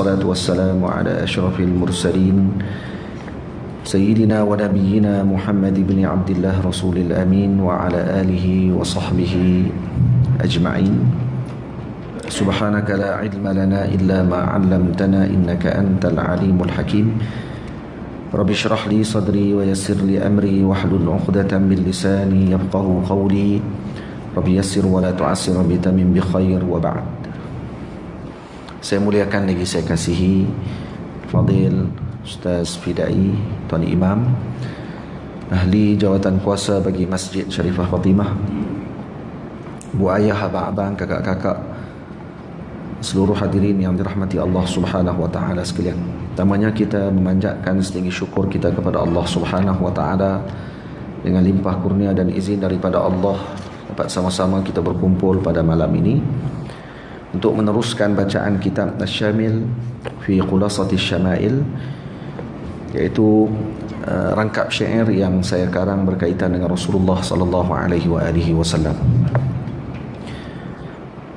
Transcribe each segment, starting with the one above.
والصلاة والسلام على أشرف المرسلين سيدنا ونبينا محمد بن عبد الله رسول الأمين وعلى آله وصحبه أجمعين. سبحانك لا علم لنا إلا ما علمتنا إنك أنت العليم الحكيم. رب اشرح لي صدري ويسر لي أمري واحلل عقدة من لساني يفقهوا قولي. رب يسر ولا تعسر بتمم بخير وبعد. Saya muliakan lagi saya kasihi Fadil Ustaz Fidai Tuan Imam, ahli jawatan kuasa bagi Masjid Sharifah Fatimah, bu ayah, abang-abang, kakak-kakak, seluruh hadirin yang dirahmati Allah Subhanahu wa taala sekalian. Pertamanya kita memanjatkan setinggi syukur kita kepada Allah Subhanahu wa taala dengan limpah kurnia dan izin daripada Allah dapat sama-sama kita berkumpul pada malam ini untuk meneruskan bacaan kitab Asy-Syamil fi Khulasati Syama'il, iaitu rangkap syair yang saya karang berkaitan dengan Rasulullah sallallahu alaihi wasallam.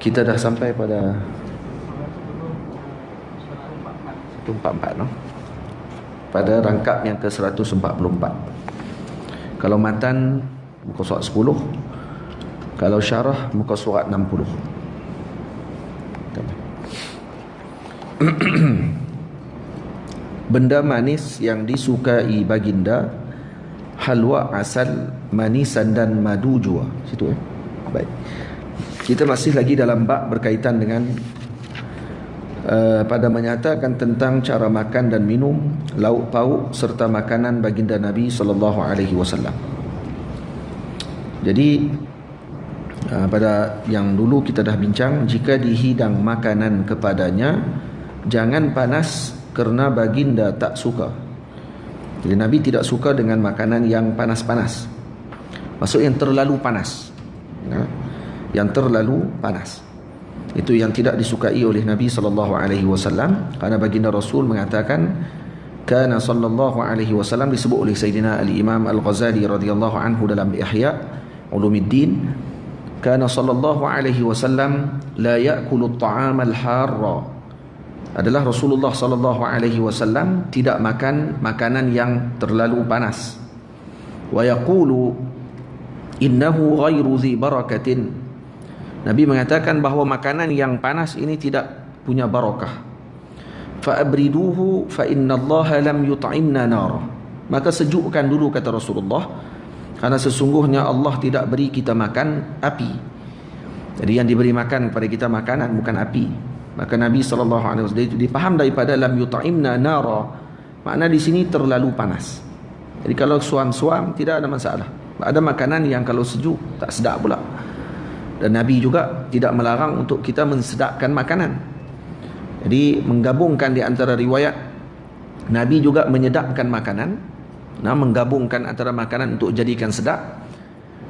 Kita dah sampai pada 144, no? Pada rangkap yang ke-144. Kalau matan muka surat 10, kalau syarah muka surat 60. Benda manis yang disukai baginda, halwa, asal, manisan dan madu jua. Situ Baik. Kita masih lagi dalam bab berkaitan dengan pada menyatakan tentang cara makan dan minum, lauk pauk serta makanan baginda Nabi sallallahu alaihi wasallam. Jadi pada yang dulu kita dah bincang, jika dihidang makanan kepadanya jangan panas kerana baginda tak suka. Jadi Nabi tidak suka dengan makanan yang panas-panas. Maksudnya yang terlalu panas. Yang terlalu panas. Itu yang tidak disukai oleh Nabi sallallahu alaihi wasallam, kerana baginda Rasul mengatakan kana sallallahu alaihi wasallam, disebut oleh Sayyidina Al-Imam Al-Ghazali radhiyallahu anhu dalam Ihya Ulumuddin, kana sallallahu alaihi wasallam la ya'kulu at-ta'ama al-harra. Adalah Rasulullah sallallahu alaihi wasallam tidak makan makanan yang terlalu panas. Wa yaqulu innahu ghairu dhi barakatin. Nabi mengatakan bahawa makanan yang panas ini tidak punya barakah. Fa abriduhu fa innallaha lam yut'imna nara. Maka sejukkan dulu, kata Rasulullah, karena sesungguhnya Allah tidak beri kita makan api. Jadi yang diberi makan kepada kita makanan, bukan api. Maka Nabi SAW dipaham daripada lam yut'imna nara, makna di sini terlalu panas. Jadi kalau suam-suam tidak ada masalah. Ada makanan yang kalau sejuk tak sedap pula. Dan Nabi juga tidak melarang untuk kita mensedapkan makanan. Jadi menggabungkan di antara riwayat, Nabi juga menyedapkan makanan, menggabungkan antara makanan untuk jadikan sedap.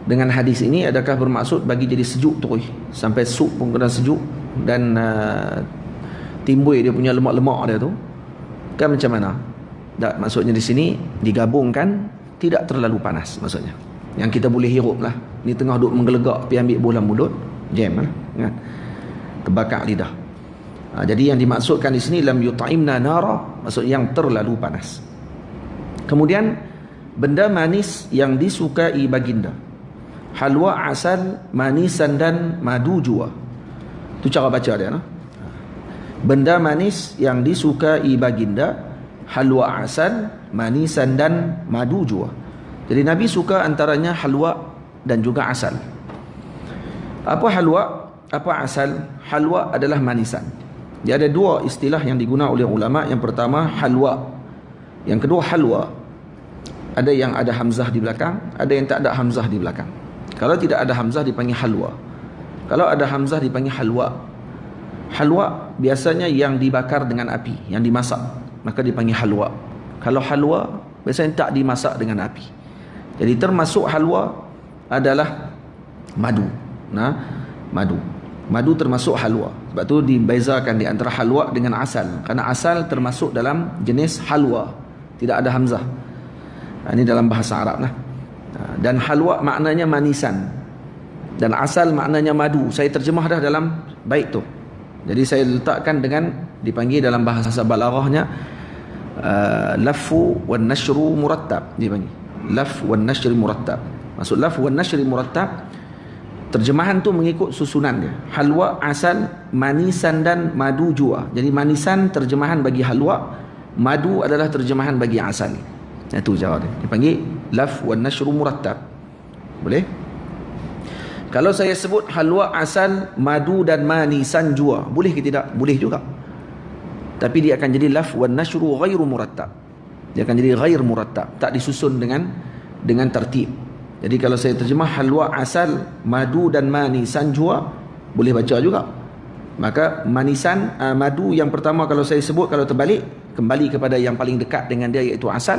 Dengan hadis ini adakah bermaksud bagi jadi sejuk terus sampai sup pun kena sejuk dan timbul dia punya lemak-lemak dia tu, kan macam mana? Tak, maksudnya di sini digabungkan tidak terlalu panas maksudnya. Yang kita boleh hirup lah. Ni tengah duk menggelegak, pergi ambil bola mulut, jam lah, kan? Terbakar lidah. Jadi yang dimaksudkan di sini lam yut'imna nara, maksud yang terlalu panas. Kemudian benda manis yang disukai baginda, halwa, asal, manisan dan madu jua. Itu cara baca dia, no? Benda manis yang disukai baginda, halwa, asal, manisan dan madu jua. Jadi Nabi suka antaranya halwa dan juga asal. Apa halwa? Apa asal? Halwa adalah manisan. Dia ada dua istilah yang digunakan oleh ulama. Yang pertama halwa, yang kedua halwa. Ada yang ada hamzah di belakang, ada yang tak ada hamzah di belakang. Kalau tidak ada hamzah dipanggil halwa. Kalau ada hamzah dipanggil halwa. Halwa biasanya yang dibakar dengan api, yang dimasak, maka dipanggil halwa. Kalau halwa biasanya tak dimasak dengan api. Jadi termasuk halwa adalah madu. Madu. Madu termasuk halwa. Sebab tu dibezakan di antara halwa dengan asal. Kerana asal termasuk dalam jenis halwa, tidak ada hamzah. Ini dalam bahasa Arab lah. Dan halwa maknanya manisan, dan asal maknanya madu. Saya terjemah dah dalam bait tu. Jadi saya letakkan dengan dipanggil dalam bahasa balaghahnya lafu wan nashru murattab, dipanggil laf wan nashri murattab. Maksud laf wan nashri murattab, terjemahan tu mengikut susunan dia. Halwa, asal, manisan dan madu jua. Jadi manisan terjemahan bagi halwa, madu adalah terjemahan bagi asal. Itu cara dia. Dipanggil laf wan nashru murattab. Boleh? Kalau saya sebut halwa, asal, madu dan manisan jua, boleh ke tidak? Boleh juga. Tapi dia akan jadi laf wan nashru ghairu murattab. Dia akan jadi ghair murattab, tak disusun dengan tertib. Jadi kalau saya terjemah halwa, asal, madu dan manisan jua, boleh baca juga. Maka manisan, madu yang pertama kalau saya sebut, kalau terbalik, kembali kepada yang paling dekat dengan dia, iaitu asal.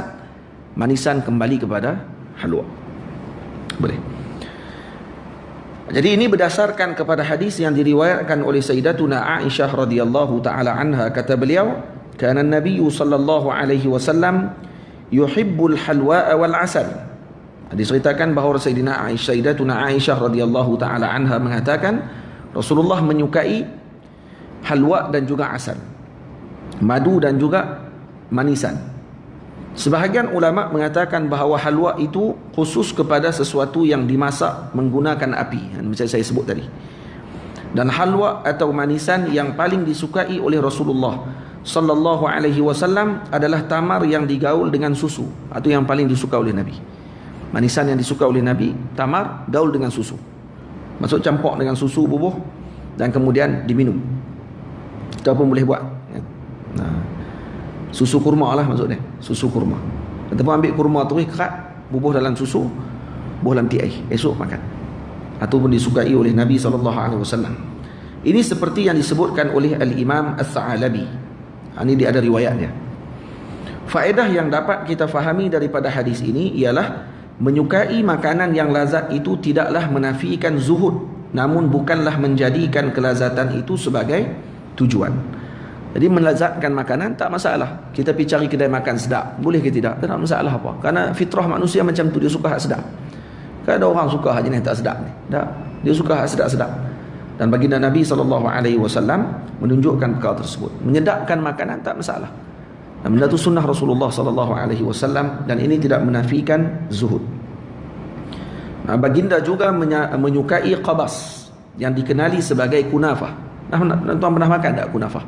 Manisan kembali kepada halwa. Boleh. Jadi ini berdasarkan kepada hadis yang diriwayatkan oleh Sayyidatuna Aisyah radhiyallahu taala anha. Kata beliau, kana an-nabiy sallallahu alaihi wasallam yuhibbul halwa wal asal. Diceritakan bahawa Sayyidatuna Aisyah radhiyallahu taala anha mengatakan Rasulullah menyukai halwa dan juga asal, madu dan juga manisan. Sebahagian ulama mengatakan bahawa halwa itu khusus kepada sesuatu yang dimasak menggunakan api, macam saya sebut tadi. Dan halwa atau manisan yang paling disukai oleh Rasulullah sallallahu alaihi wasallam adalah tamar yang digaul dengan susu. Itu yang paling disuka oleh Nabi. Manisan yang disuka oleh Nabi, tamar gaul dengan susu. Maksud campur dengan susu bubuh dan kemudian diminum. Kita pun boleh buat. Nah, susu kurma lah maksudnya, susu kurma. Ataupun ambil kurma tu kerat, bubuh dalam susu, bubuh dalam air, esok makan. Ataupun disukai oleh Nabi SAW. Ini seperti yang disebutkan oleh Al-Imam As-Sa'alabi. Ini dia ada riwayatnya. Faedah yang dapat kita fahami daripada hadis ini ialah menyukai makanan yang lazat itu tidaklah menafikan zuhud, namun bukanlah menjadikan kelazatan itu sebagai tujuan. Jadi melazatkan makanan tak masalah. Kita pergi cari kedai makan sedap, boleh ke tidak? Tak ada masalah apa. Karena fitrah manusia macam tu, dia suka hak sedap. Kan ada orang suka hak jenis tak sedap ni. Tak, dia suka hak sedap-sedap. Dan baginda Nabi SAW menunjukkan perkara tersebut. Menyedapkan makanan tak masalah. Dan benda itu sunnah Rasulullah SAW, dan ini tidak menafikan zuhud. Nah, baginda juga menyukai qabas yang dikenali sebagai kunafah. Tuan pernah makan tak kunafah?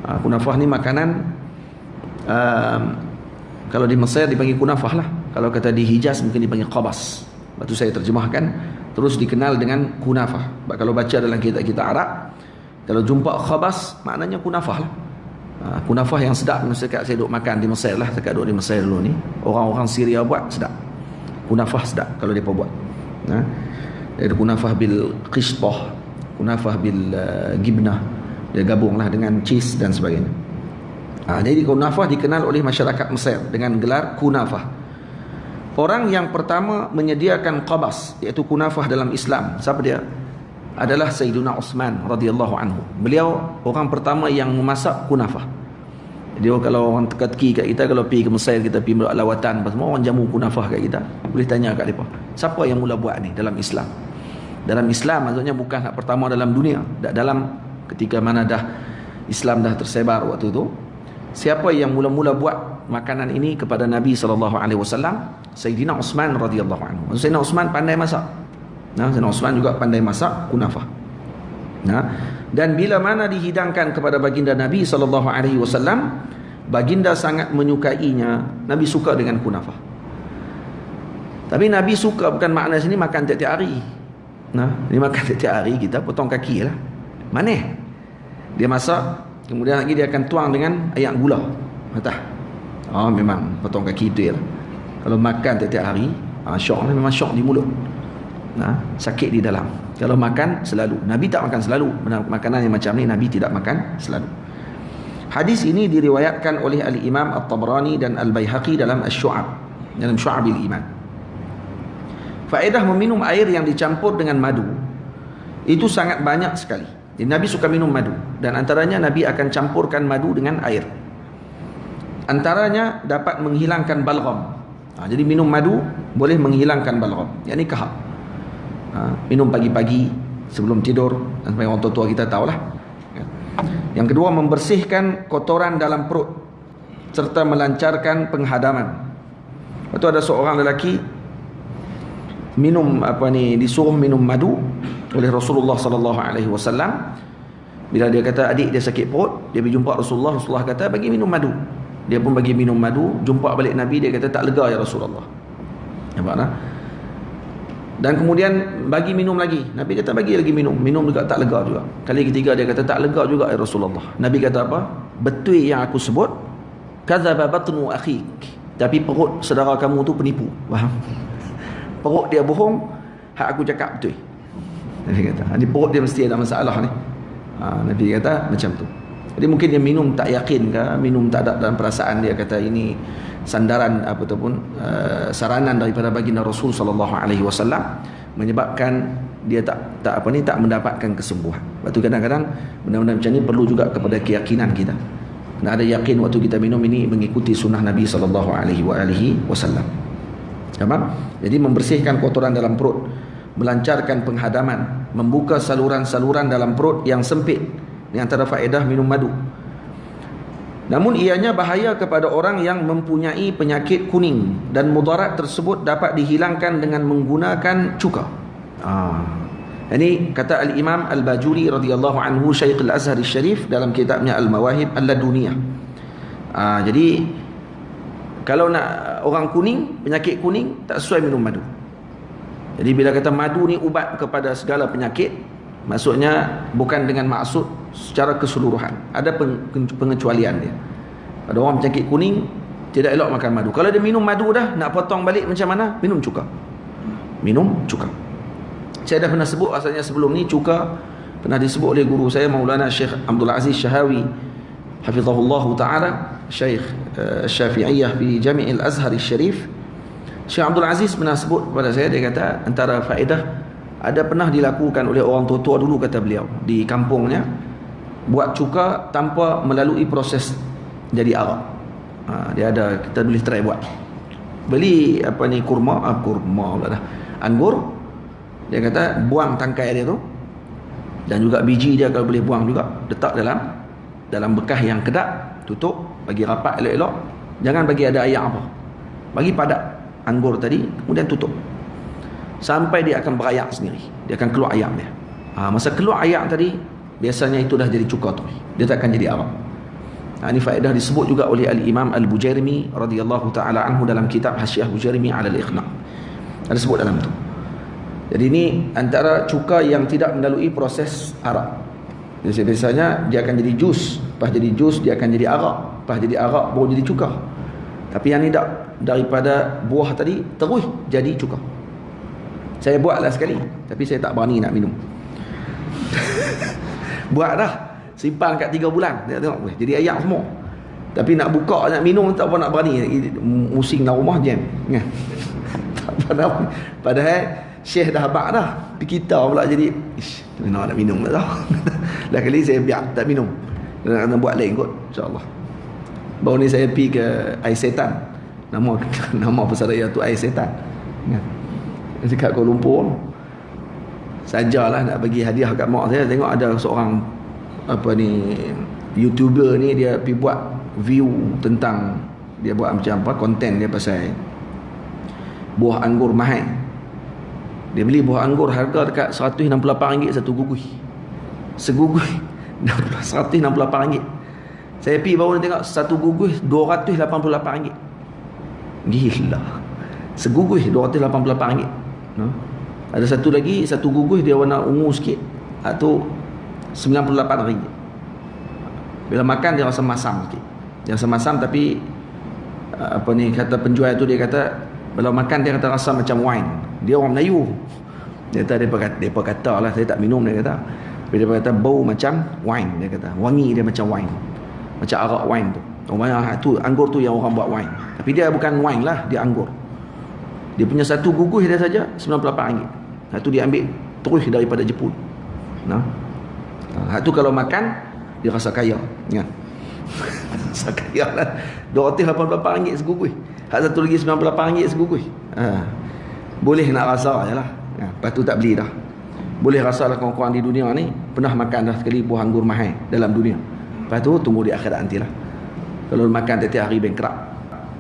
Kunafah ni makanan, kalau di Mesir dipanggil kunafah lah. Kalau kata di Hijaz mungkin dipanggil qabas. Lepas tu saya terjemahkan, terus dikenal dengan kunafah. Kalau baca dalam kitab-kitab Arab, kalau jumpa qabas maknanya kunafah lah. Kunafah yang sedap. Sekat saya duduk makan di Mesir lah, sekat duduk di Mesir dulu ni, orang-orang Syria buat sedap. Kunafah sedap kalau mereka buat. Ada kunafah bil qishtah, kunafah bil gibnah, dia gabunglah dengan cheese dan sebagainya. Jadi kunafah dikenal oleh masyarakat Mesir dengan gelar kunafah. Orang yang pertama menyediakan qabas, iaitu kunafah dalam Islam, siapa dia? Adalah Sayyiduna Uthman radhiyallahu anhu. Beliau orang pertama yang memasak kunafah. Dia kalau orang teka-teki kat kita, kalau pergi ke Mesir, kita pergi buat lawatan, semua orang jamu kunafah kat kita, boleh tanya kat mereka, siapa yang mula buat ni dalam Islam? Dalam Islam maksudnya bukan pertama dalam dunia, dalam ketika mana dah Islam dah tersebar waktu tu, siapa yang mula-mula buat makanan ini kepada Nabi SAW? Sayyidina Uthman radhiyallahu anhu. Sayyidina Uthman pandai masak. Sayyidina Uthman juga pandai masak kunafah. Dan bila mana dihidangkan kepada baginda Nabi SAW, baginda sangat menyukainya. Nabi suka dengan kunafah. Tapi Nabi suka bukan makna sini makan tiap-tiap hari. Dia makan tiap-tiap hari, kita potong kaki lah, manis. Dia masak, kemudian lagi dia akan tuang dengan air gula. Memang potong kaki itu ya. Kalau makan tiap-tiap hari, syok lah, memang syok di mulut. Sakit di dalam. Kalau makan selalu, Nabi tak makan selalu. Makanan yang macam ni Nabi tidak makan selalu. Hadis ini diriwayatkan oleh Al-Imam At-Tabrani dan Al-Baihaqi dalam Asy-Syu'ab, dalam Syu'abil Iman. Faedah meminum air yang dicampur dengan madu itu sangat banyak sekali. Jadi Nabi suka minum madu, dan antaranya Nabi akan campurkan madu dengan air. Antaranya dapat menghilangkan balgham. Jadi minum madu boleh menghilangkan balgham, yakni kahak. Minum pagi-pagi sebelum tidur, dan sebagai orang tua kita tahulah, Yang kedua, membersihkan kotoran dalam perut serta melancarkan penghadaman. Lepas tu ada seorang lelaki disuruh minum madu oleh Rasulullah sallallahu alaihi wasallam. Bila dia kata adik dia sakit perut, dia pergi jumpa Rasulullah. Rasulullah kata bagi minum madu. Dia pun bagi minum madu. Jumpa balik Nabi, dia kata tak lega ya Rasulullah. Nampak tak? Dan kemudian bagi minum lagi. Nabi kata bagi lagi minum. Minum juga tak lega juga. Kali ketiga dia kata tak lega juga ya Rasulullah. Nabi kata apa? Betul yang aku sebut, kadzaba batnu akhik. Tapi perut saudara kamu tu penipu. Faham? Perut dia bohong, hak aku cakap betul. Nabi kata, ni perut dia mesti ada masalah ni. Nabi kata macam tu. Jadi mungkin dia minum tak yakin ke, minum tak ada dalam perasaan dia, kata ini sandaran ataupun saranan daripada baginda Rasul sallallahu alaihi wasallam, menyebabkan dia tak mendapatkan kesembuhan. Lepas tu kadang-kadang benda-benda macam ni perlu juga kepada keyakinan kita. Dan ada yakin waktu kita minum ini mengikuti sunnah Nabi sallallahu alaihi wasallam. Faham? Jadi membersihkan kotoran dalam perut, melancarkan penghadaman, membuka saluran-saluran dalam perut yang sempit. Ini antara faedah minum madu. Namun ianya bahaya kepada orang yang mempunyai penyakit kuning, dan mudarat tersebut dapat dihilangkan dengan menggunakan cuka. Ini kata Al-Imam Al-Bajuri radhiyallahu anhu, Syekh Al-Azhar Al-Syarif, dalam kitabnya Al-Mawahib Al-Laduniyah. Jadi kalau nak orang kuning, penyakit kuning, tak sesuai minum madu. Jadi bila kata madu ni ubat kepada segala penyakit, maksudnya bukan dengan maksud secara keseluruhan. Ada pengecualian dia. Ada orang penyakit kuning tidak elok makan madu. Kalau dia minum madu dah, nak potong balik macam mana? Minum cuka. Minum cuka. Saya dah pernah sebut asalnya sebelum ni, cuka pernah disebut oleh guru saya Maulana Syekh Abdul Aziz Shahawi hafizahullah taala, Syekh Syafi'iyah fi Jami' Al-Azhar Al-Syarif. Syekh Abdul Aziz pernah sebut kepada saya, dia kata antara faedah, ada pernah dilakukan oleh orang tua-tua dulu, kata beliau, di kampungnya, buat cuka tanpa melalui proses jadi arak. Dia ada, kita boleh try buat. Beli kurma pula dah, anggur. Dia kata buang tangkai dia tu, dan juga biji dia kalau boleh buang juga, letak dalam bekas yang kedap, tutup, bagi rapat elok-elok, jangan bagi ada air apa, bagi padat anggur tadi, kemudian tutup sampai dia akan berayak sendiri, dia akan keluar ayak dia. Masa keluar ayak tadi, biasanya itu dah jadi cuka tu, dia tak akan jadi arak. Ini faedah disebut juga oleh Al-Imam Al-Bujairmi radhiyallahu taala anhu dalam kitab Hasyiah Bujairmi 'ala Al-Iqna'. Ada sebut dalam tu. Jadi ini antara cuka yang tidak melalui proses arak. Jadi biasanya dia akan jadi jus, lepas jadi jus dia akan jadi arak, lepas jadi arak baru jadi cuka. Tapi yang ni tak, daripada buah tadi terus jadi cuka. Saya buatlah sekali, tapi saya tak berani nak minum. Buat dah, simpan kat 3 bulan, dia tengok jadi ayak semua. Tapi nak buka, nak minum tak apa nak berani. Musing dalam rumah jam. Tak apa. Padahal Syekh dah habaq dah, tapi kita pula jadi nak minum tak tahu. Dah kali saya biar tak minum, nak buat lain kot, insyaAllah. Baru ni saya pergi ke Air Setan, nama pesaraya tu Air Setan, dekat Kuala Lumpur. Sajalah nak bagi hadiah kat mak saya, tengok ada seorang YouTuber ni, dia pergi buat view tentang, dia buat macam konten dia pasal buah anggur mahal. Dia beli buah anggur harga dekat RM168 satu gugui. Segugui RM168. Saya pergi baru tengok satu gugui RM288. Gila. Segugui RM288. Ada satu lagi, satu gugui dia warna ungu sikit, itu RM98. Bila makan dia rasa masam sikit. Dia rasa masam, tapi kata penjual tu, dia kata bila makan dia kata rasa macam wine. Dia orang Melayu. Dia kata lah, saya tak minum, dia kata. Dia kata bau macam wine, dia kata. Wangi dia macam wine. Macam arak wine tu. Tu anggur tu yang orang buat wine. Tapi dia bukan wine lah, dia anggur. Dia punya satu gugus dia saja RM98. Itu dia ambil terus daripada Jepun. Itu kalau makan dia rasa kaya. Ingat. Rasa kaya lah. RM288 segugus. Hak satu lagi RM98 segugus. Boleh nak rasa je lah. Lepas tu tak beli dah. Boleh rasalah kawan-kawan di dunia ni pernah makan dah sekali buah anggur mahal dalam dunia. Lepas tu tunggu di akhirat nantilah. Kalau makan tiap-tiap hari bankrupt.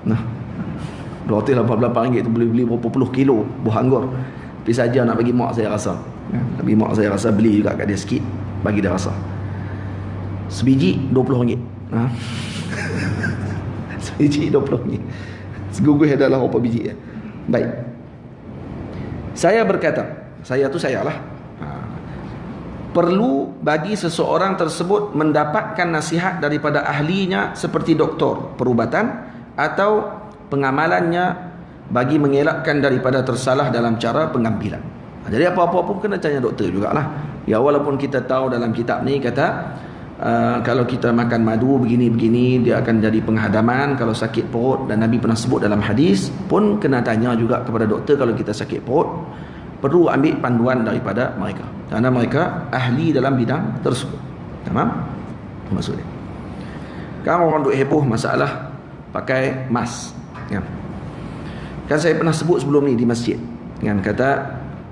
Nah, RM288 tu boleh beli berapa puluh kilo buah anggur. Tapi saja nak bagi mak saya rasa. Nak bagi mak saya rasa, beli juga kat dia sikit, bagi dia rasa. Sebiji RM20. Ha? Sebiji RM20. Seguguh adalah berapa biji ya. Baik. Saya berkata, saya tu saya lah. Perlu bagi seseorang tersebut mendapatkan nasihat daripada ahlinya seperti doktor perubatan atau pengamalannya bagi mengelakkan daripada tersalah dalam cara pengambilan. Jadi apa-apa pun kena tanya doktor jugalah. Ya, walaupun kita tahu dalam kitab ni kata kalau kita makan madu begini-begini dia akan jadi penghadaman kalau sakit perut, dan Nabi pernah sebut dalam hadis pun kena tanya juga kepada doktor kalau kita sakit perut. Perlu ambil panduan daripada mereka kerana mereka ahli dalam bidang tersebut. Tamam? Maksudnya kan orang duk heboh masalah pakai mask kan? Kan saya pernah sebut sebelum ni di masjid kan, kata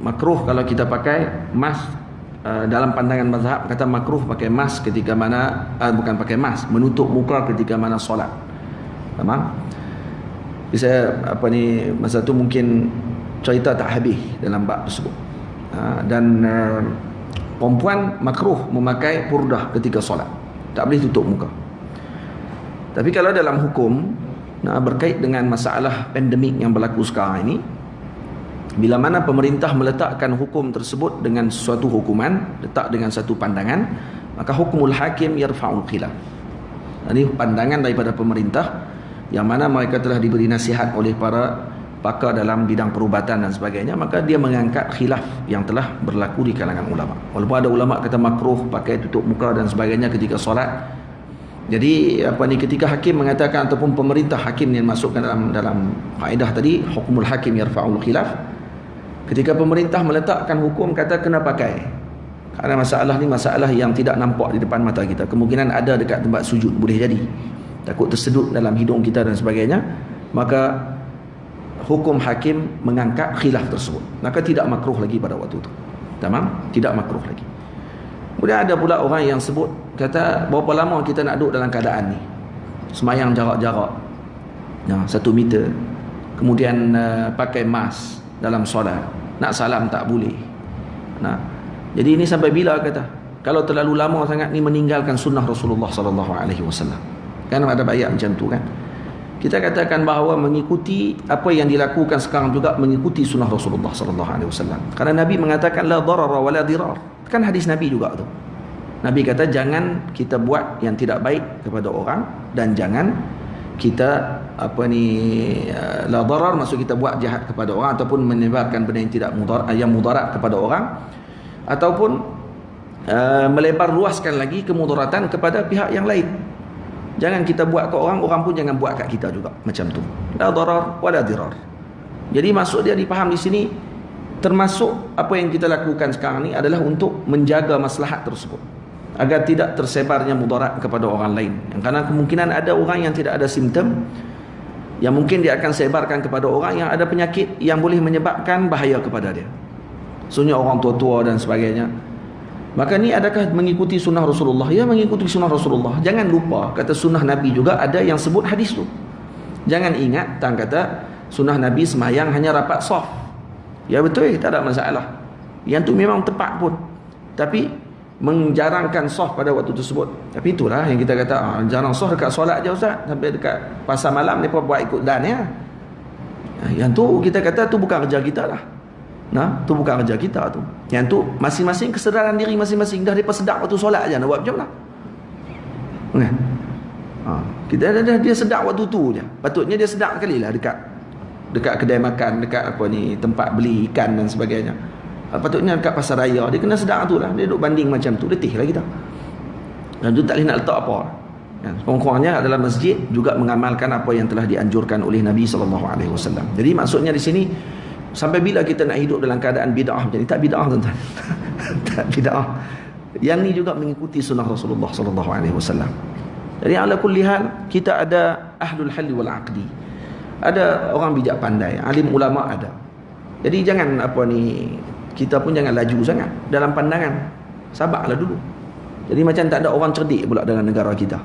makruh kalau kita pakai mask. Dalam pandangan mazhab kata makruh pakai mask ketika mana bukan pakai mask, menutup muka ketika mana solat. Tamam? Saya masa tu mungkin cerita tak habis dalam bab tersebut. Dan perempuan makruh memakai purdah ketika solat, tak boleh tutup muka. Tapi kalau dalam hukum berkait dengan masalah pandemik yang berlaku sekarang ini, bila mana pemerintah meletakkan hukum tersebut dengan suatu hukuman, letak dengan satu pandangan, maka hukumul hakim yarfa'ul khilaf. Ini pandangan daripada pemerintah yang mana mereka telah diberi nasihat oleh para pakar dalam bidang perubatan dan sebagainya, maka dia mengangkat khilaf yang telah berlaku di kalangan ulama. Walaupun ada ulama kata makruh pakai tutup muka dan sebagainya ketika solat. Jadi ketika hakim mengatakan ataupun pemerintah hakim yang masukkan dalam kaedah tadi hukumul hakim yarfa'ul khilaf, ketika pemerintah meletakkan hukum kata kena pakai kerana masalah ni masalah yang tidak nampak di depan mata kita, kemungkinan ada dekat tempat sujud, boleh jadi takut tersedut dalam hidung kita dan sebagainya, maka hukum hakim mengangkat khilaf tersebut, maka tidak makruh lagi pada waktu itu. Tamam? Tidak makruh lagi. Kemudian ada pula orang yang sebut kata berapa lama kita nak duduk dalam keadaan ni, semayang jarak-jarak 1 meter, kemudian pakai mask dalam solat, nak salam tak boleh. Jadi ini sampai bila kata? Kalau terlalu lama sangat ni meninggalkan sunnah Rasulullah sallallahu alaihi wasallam. Kan ada ayat macam tu kan? Kita katakan bahawa mengikuti apa yang dilakukan sekarang juga mengikuti sunnah Rasulullah sallallahu alaihi wasallam. Karena Nabi mengatakan la darara wa la dirar. Kan hadis Nabi juga tu. Nabi kata jangan kita buat yang tidak baik kepada orang, dan jangan kita la darar, maksud kita buat jahat kepada orang ataupun menyebarkan benda yang tidak mudarat kepada orang, ataupun melebar luaskan lagi kemudaratan kepada pihak yang lain. Jangan kita buat ke orang, orang pun jangan buat kat kita juga. Macam tu. La darar wa la dirar. Jadi maksud dia dipaham di sini, termasuk apa yang kita lakukan sekarang ni adalah untuk menjaga maslahat tersebut, agar tidak tersebarnya mudarat kepada orang lain. Kerana kemungkinan ada orang yang tidak ada simptom, yang mungkin dia akan sebarkan kepada orang yang ada penyakit yang boleh menyebabkan bahaya kepada dia. Maksudnya orang tua-tua dan sebagainya. Maka ni adakah mengikuti sunnah Rasulullah? Ya, mengikuti sunnah Rasulullah. Jangan lupa kata sunnah Nabi juga ada yang sebut hadis tu. Jangan ingat kata sunnah Nabi semayang hanya rapat saf. Ya betul, tak ada masalah. Yang tu memang tepat pun. Tapi menjarangkan saf pada waktu tersebut. Tapi itulah yang kita kata jarang saf dekat solat je Ustaz. Sampai dekat pasar malam mereka buat ikut dan ya. Yang tu kita kata tu bukan kerja kita lah. Tu bukan kerja kita tu. Yang tu masing-masing kesedaran diri masing-masing. Dah depa sedap waktu solat aja nak buat macam mana? Kan? Kita dah dia sedap waktu tu je. Patutnya dia sedap sekali lah dekat kedai makan, dekat tempat beli ikan dan sebagainya. Patutnya dekat pasar raya dia kena sedap tu lah. Dia duduk banding macam tu, letih lah kita. Dan tu tak boleh nak letak apa. Kan? Kurang-kurangnya adalah masjid juga mengamalkan apa yang telah dianjurkan oleh Nabi SAW. Jadi maksudnya di sini, sampai bila kita nak hidup dalam keadaan bid'ah macam ni? Tak bid'ah tuan-tuan. Tak bid'ah. Yang ni juga mengikuti sunnah Rasulullah SAW. Jadi ala kulli hal, kita ada ahlul halli wal aqdi. Ada orang bijak pandai, alim ulama ada. Jadi jangan kita pun jangan laju sangat dalam pandangan. Sabarlah dulu. Jadi macam tak ada orang cerdik pula dalam negara kita.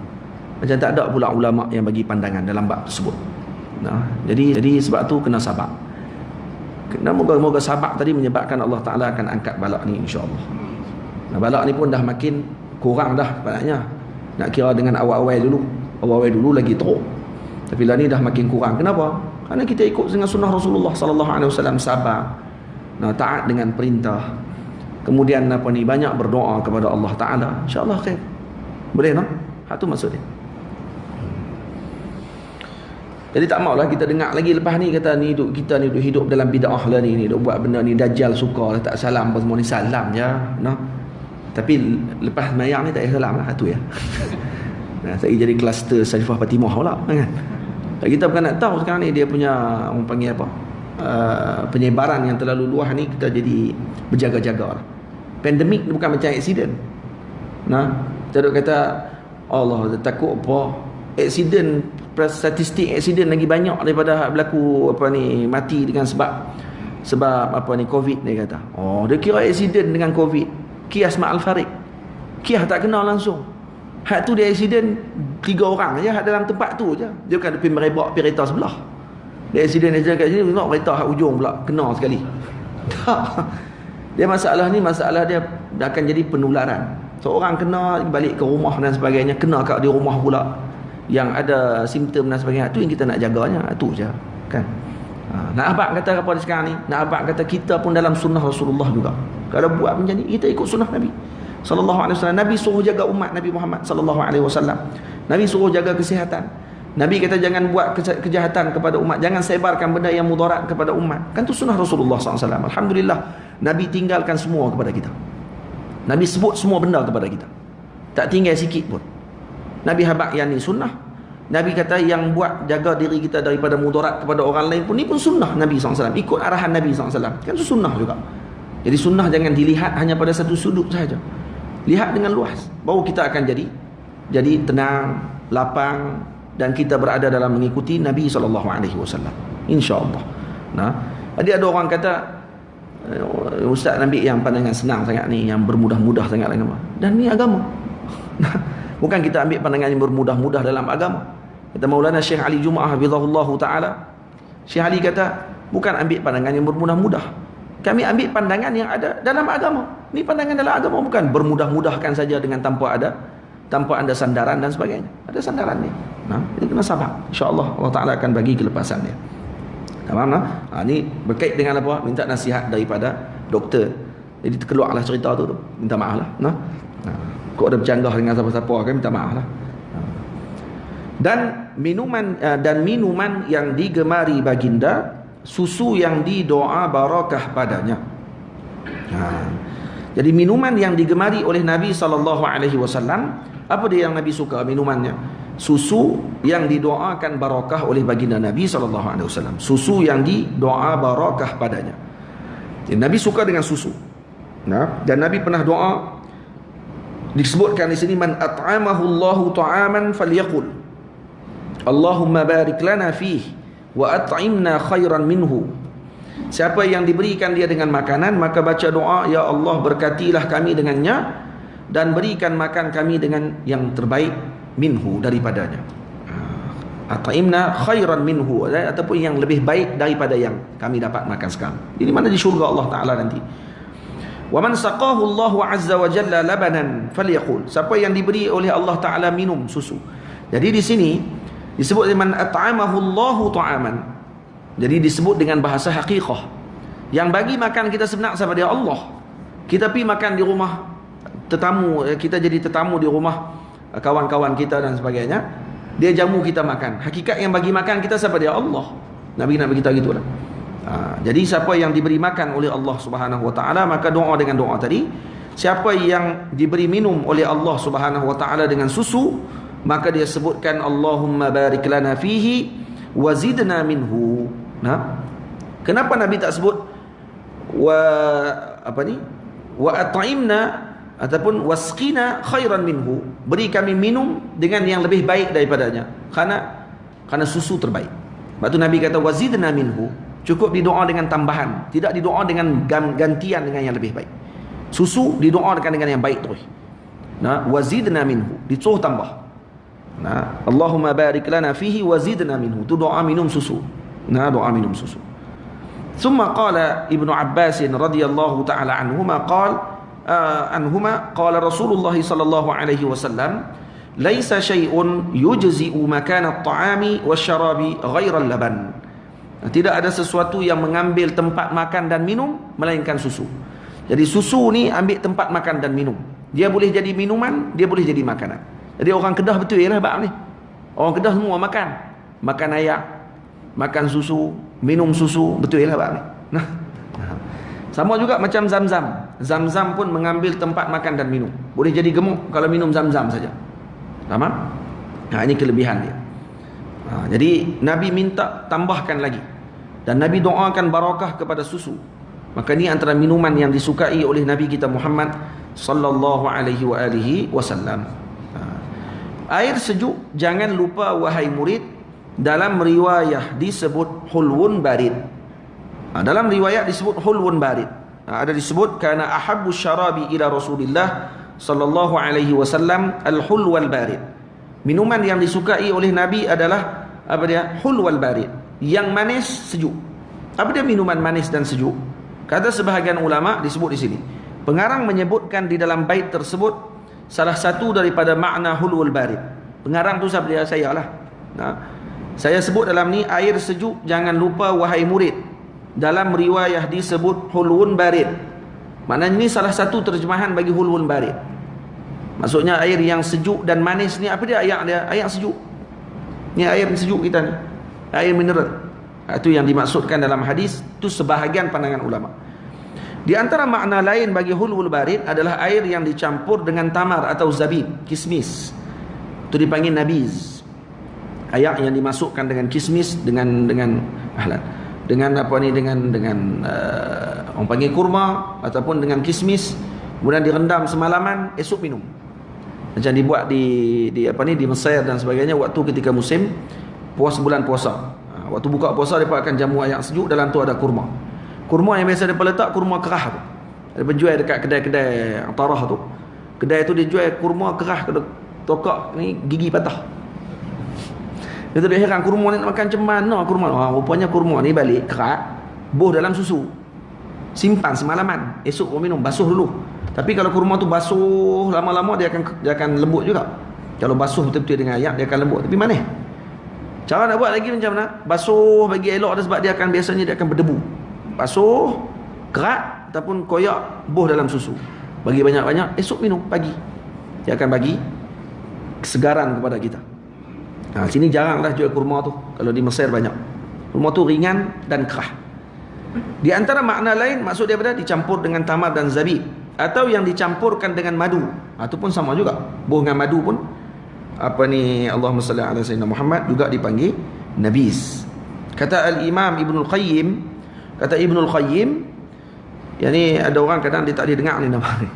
Macam tak ada pula ulama yang bagi pandangan dalam bab tersebut. Nah, jadi sebab tu kena sabar. Kena moga-moga sabar tadi menyebabkan Allah Taala akan angkat balak ni insya-Allah. Nah, balak ni pun dah makin kurang dah maknanya. Nak kira dengan awal-awal dulu. Awal-awal dulu lagi teruk. Tapi lah ni dah makin kurang. Kenapa? Kerana kita ikut dengan sunnah Rasulullah sallallahu alaihi wasallam, sabar. Nah, taat dengan perintah. Kemudian apa ni, banyak berdoa kepada Allah Taala. Insya-Allah khair. Boleh tak? Hak tu maksud dia. Jadi tak maulah kita dengar lagi lepas ni kata ni kita ni duk hidup dalam bid'ah lah ni duk buat benda ni, dajjal suka lah, tak salam apa semua ni, salam je. Nah. Tapi lepas mayang ni tak payah salam lah, tu ya. Nah, saya jadi kluster Sarifah Fatimah pula kan. Kita bukan nak tahu sekarang ni dia punya orang panggil apa? Penyebaran yang terlalu luas ni, kita jadi berjaga-jaga lah. Pandemik ni bukan macam aksiden. Nah, kita duk kata Allah takut apa? Aksiden, statistik aksiden lagi banyak daripada berlaku apa ni mati dengan sebab apa ni Covid ni kata. Oh, dia kira aksiden dengan Covid. Kias ma'al farid. Kias tak kenal langsung. Hak tu dia aksiden 3 orang aja hak dalam tempat tu aja. Dia bukan pergi merebak kereta sebelah. Dia aksiden aja kat sini tengok kereta hak ujung pula kena sekali. Tak. Dia masalah dia akan jadi penularan. Seorang kena balik ke rumah dan sebagainya, kena kat di rumah pula yang ada simptom dan sebagainya. Tu yang kita nak jaganya, tu je kan. Nak abang kata apa sekarang ni, nak abang kata kita pun dalam sunnah Rasulullah juga. Kalau buat macam ni, kita ikut sunnah Nabi sallallahu alaihi wasallam. Nabi suruh jaga umat Nabi Muhammad sallallahu alaihi wasallam. Nabi suruh jaga kesihatan. Nabi kata jangan buat kejahatan kepada umat, jangan sebarkan benda yang mudarat kepada umat. Kan tu sunnah Rasulullah sallallahu alaihi wasallam. Alhamdulillah, Nabi tinggalkan semua kepada kita. Nabi sebut semua benda kepada kita, tak tinggal sikit pun. Nabi habaq yang ni sunnah. Nabi kata yang buat jaga diri kita daripada mudarat kepada orang lain pun, ni pun sunnah Nabi SAW. Ikut arahan Nabi SAW. Kan itu sunnah juga. Jadi sunnah jangan dilihat hanya pada satu sudut sahaja. Lihat dengan luas. Baru kita akan jadi tenang, lapang, dan kita berada dalam mengikuti Nabi SAW. InsyaAllah. Nah, jadi ada orang kata, Ustaz ambil yang pandangan senang sangat ni, yang bermudah-mudah sangat agama. Dan ni agama. Bukan kita ambil pandangan yang bermudah-mudah dalam agama. Kata Maulana Syekh Ali Jumaah hafizahullahu taala, Syekh Ali kata, bukan ambil pandangan yang bermudah-mudah. Kami ambil pandangan yang ada dalam agama. Ni pandangan dalam agama, bukan bermudah-mudahkan saja dengan tanpa ada sandaran dan sebagainya. Ada sandaran ni. Nah, jadi kena sabar. Insya-Allah Allah Taala akan bagi kelepasan dia. Faham tak? Ni berkait dengan apa? Minta nasihat daripada doktor. Jadi terkeluarlah cerita tu. Minta maaf lah. Nah. Kau ada bercanggah dengan siapa-siapa kan, minta maaf lah. Dan minuman yang digemari baginda, susu yang didoa barakah padanya. Jadi minuman yang digemari oleh Nabi SAW, apa dia yang Nabi suka minumannya? Susu yang didoakan barakah oleh baginda Nabi SAW. Susu yang didoa barakah padanya. Jadi, Nabi suka dengan susu. Nah, dan Nabi pernah doa, disebutkan di sini, man at'amahu Allahu ta'aman falyaqul Allahumma barik lana fihi wa at'imna khairan minhu. Siapa yang diberikan dia dengan makanan, maka baca doa, ya Allah berkatilah kami dengannya dan berikan makan kami dengan yang terbaik minhu, daripadanya. At'imna khairan minhu, ataupun yang lebih baik daripada yang kami dapat makan sekarang. Ini mana di syurga Allah Ta'ala nanti. Wa man saqahu Allahu azza wa jalla labanan falyaqul. Siapa yang diberi oleh Allah Taala minum susu. Jadi di sini disebut man at'amahu Allahu ta'aman. Jadi disebut dengan bahasa haqiqah. Yang bagi makan kita sebenar siapa dia? Allah. Kita pergi makan di rumah tetamu, kita jadi tetamu di rumah kawan-kawan kita dan sebagainya. Dia jamu kita makan. Hakikat yang bagi makan kita siapa dia? Allah. Nabi nak beritahu gitulah. Jadi siapa yang diberi makan oleh Allah Subhanahu wa taala, maka doa dengan doa tadi. Siapa yang diberi minum oleh Allah Subhanahu wa taala dengan susu, maka dia sebutkan Allahumma barik lana fihi wa zidna minhu. Nah, kenapa Nabi tak sebut wa at'imna ataupun wasqina khairan minhu, beri kami minum dengan yang lebih baik daripadanya? Karena susu terbaik. Sebab tu Nabi kata wazidna minhu. cukup didoa dengan tambahan, tidak didoa dengan gantian dengan yang lebih baik. Susu didoakan dengan yang baik terus. Nah, wazidna minhu, disuruh tambah. Nah, Allahumma barik lana fihi wazidna minhu, tu doa minum susu. Nah, doa minum susu. Thumma qala Ibnu Abbas radhiyallahu taala anhuma qala Rasulullah sallallahu alaihi wasallam, laisa syai'un yujzi'u makan at-ta'ami wasyarabi ghaira al-laban. Tidak ada sesuatu yang mengambil tempat makan dan minum melainkan susu. Jadi susu ni ambil tempat makan dan minum. Dia boleh jadi minuman, dia boleh jadi makanan. Jadi orang Kedah betul ialah bab ni. Orang Kedah semua makan. Makan ayak, makan susu, minum susu, betul ialah bab ni. Nah. Sama juga macam Zam-Zam. Zam-Zam pun mengambil tempat makan dan minum. Boleh jadi gemuk kalau minum Zam-Zam saja. Faham? Nah, ini kelebihan dia. Jadi Nabi minta tambahkan lagi. Dan Nabi doakan barakah kepada susu. Maka ni antara minuman yang disukai oleh Nabi kita Muhammad sallallahu alaihi wa alihi wasallam. Air sejuk jangan lupa wahai murid, dalam riwayah disebut hulwun barid. Dalam riwayat disebut hulwun barid. Ada disebut kana ahabbu syarabi ila Rasulillah sallallahu alaihi wasallam al-hulwal barid. Minuman yang disukai oleh Nabi adalah apa dia? Hulwal barid, yang manis sejuk. Apa dia minuman manis dan sejuk? Kata sebahagian ulama disebut di sini. Pengarang menyebutkan di dalam bait tersebut salah satu daripada makna hulwul barid. Pengarang tu saya lah. Nah, saya sebut dalam ni air sejuk jangan lupa wahai murid. Dalam riwayah disebut hulwun barid. Maknanya ini salah satu terjemahan bagi hulwun barid. Maksudnya air yang sejuk dan manis ni apa dia? Air sejuk. Ni air sejuk kita ni. Air mineral. Itu yang dimaksudkan dalam hadis. Itu sebahagian pandangan ulama. Di antara makna lain bagi hulwul barid adalah air yang dicampur dengan tamar atau zabib, kismis. Itu dipanggil nabiz. Air yang dimasukkan dengan kismis, dengan apa ni, dengan orang panggil kurma ataupun dengan kismis, kemudian direndam semalaman, esok minum. Macam dibuat di Mesir dan sebagainya waktu ketika musim bulan puasa. Waktu buka puasa mereka akan jamu air sejuk, dalam tu ada kurma. Kurma yang biasa mereka letak kurma kerah tu. Ada penjual dekat kedai-kedai tarah tu. Kedai tu dia jual kurma kerah, tokak ni gigi patah. Dia tu dia heran, kurma ni nak makan macam mana kurma? Rupanya kurma ni balik kerak, buh dalam susu. Simpan semalaman, esok kau minum, basuh dulu. Tapi kalau kurma tu basuh lama-lama dia akan lembut juga. Kalau basuh betul-betul dengan air dia akan lembut. Tapi manis. Cara nak buat lagi macam mana? Basuh bagi elok sebab biasanya dia akan berdebu. Basuh, kerak ataupun koyak, buh dalam susu. Bagi banyak-banyak, esok minum pagi. Dia akan bagi kesegaran kepada kita. Sini jaranglah jual kurma tu. Kalau di Mesir banyak. Kurma tu ringan dan kerah. Di antara makna lain maksud dia dicampur dengan tamar dan zabib, atau yang dicampurkan dengan madu. Itu pun sama juga. Buh dengan madu pun Allahumma salli ala sayyidina Muhammad juga dipanggil nabiz. Kata al-Imam Ibnul Qayyim, yani ada orang kadang dia tak dengar ni nama ni.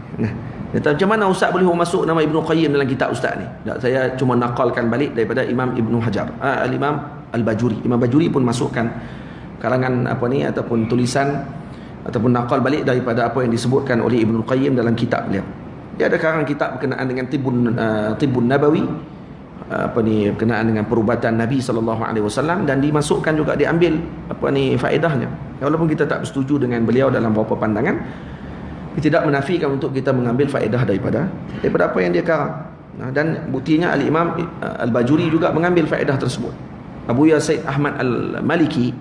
Dia kata macam mana ustaz boleh masuk nama Ibnul Qayyim dalam kitab ustaz ni? Tak, saya cuma nakalkan balik daripada Imam Ibnu Hajar. Al-Imam Al-Bajuri. Imam Bajuri pun masukkan karangan ataupun tulisan ataupun nakal balik daripada apa yang disebutkan oleh Ibnul Qayyim dalam kitab beliau. Dia ada karang kitab berkenaan dengan Tibbun Nabawi, berkenaan dengan perubatan Nabi SAW, dan dimasukkan juga, diambil faedahnya. Walaupun kita tak bersetuju dengan beliau dalam beberapa pandangan, tidak menafikan untuk kita mengambil faedah daripada apa yang dia karang. Dan buktinya Al-Imam Al-Bajuri juga mengambil faedah tersebut. Abu Said Ahmad Al-Maliki,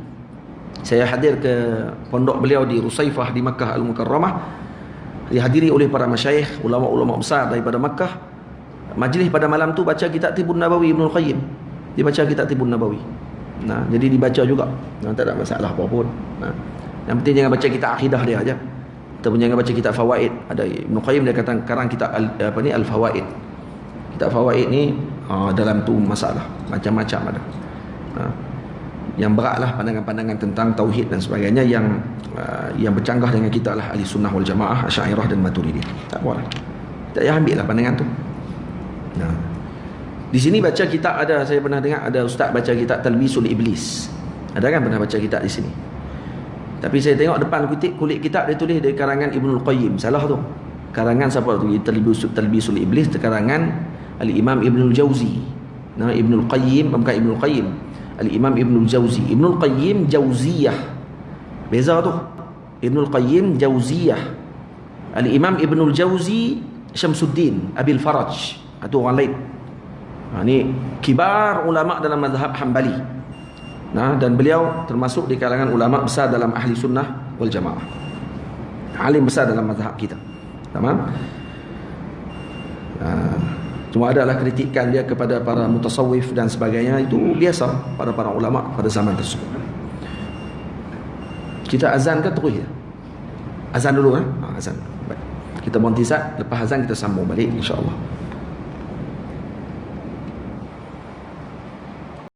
saya hadir ke pondok beliau di Rusaifah di Makkah Al-Mukarramah, dihadiri oleh para masyayikh, ulama-ulama besar daripada Makkah. Majlis pada malam tu baca kitab Tibbun Nabawi Ibnul Qayyim. Dia baca kitab Tibbun Nabawi. Jadi dibaca juga. Tak ada masalah apa pun. Yang penting jangan baca kitab akidah dia aja. Ataupun jangan baca kitab fawaid. Ada Ibnu Qayyim dia kata karang kitab al-fawaid. Kitab fawaid ni dalam tu masalah macam-macam ada. Yang beratlah pandangan-pandangan tentang tauhid dan sebagainya yang bercanggah dengan kita lah ahli sunnah wal jamaah, Asy'ariyah dan Maturidi. Tak apalah. Tak payah ambil lah pandangan tu. Di sini baca kitab ada, saya pernah dengar ada ustaz baca kitab Talbisul Iblis. Ada kan pernah baca kitab di sini? Tapi saya tengok depan kulit kitab dia tulis dari karangan Ibnul Qayyim. Salah tu. Karangan siapa tu? Talbisul Iblis, karangan Al-Imam Ibnul Jauzi. Nama Ibnul Qayyim, bukan Ibnul Qayyim. Al-Imam Ibnul Jauzi. Ibnul Qayyim Jauziyah. Beza tu. Ibnul Qayyim Jauziyah. Al-Imam Ibnul Jauzi Syamsuddin Abil Faraj. Itu orang lain. Ini kibar ulama dalam mazhab Hambali. Dan beliau termasuk di kalangan ulama besar dalam ahli sunnah wal jamaah, alim besar dalam mazhab kita. Tamam. Cuma adalah kritikan dia kepada para mutasawwif dan sebagainya, itu biasa pada para ulama pada zaman tersebut. Kita azan ke terus ya? Azan dulu kan? Azan. Baik. Kita berhenti sat, lepas azan kita sambung balik insya-Allah.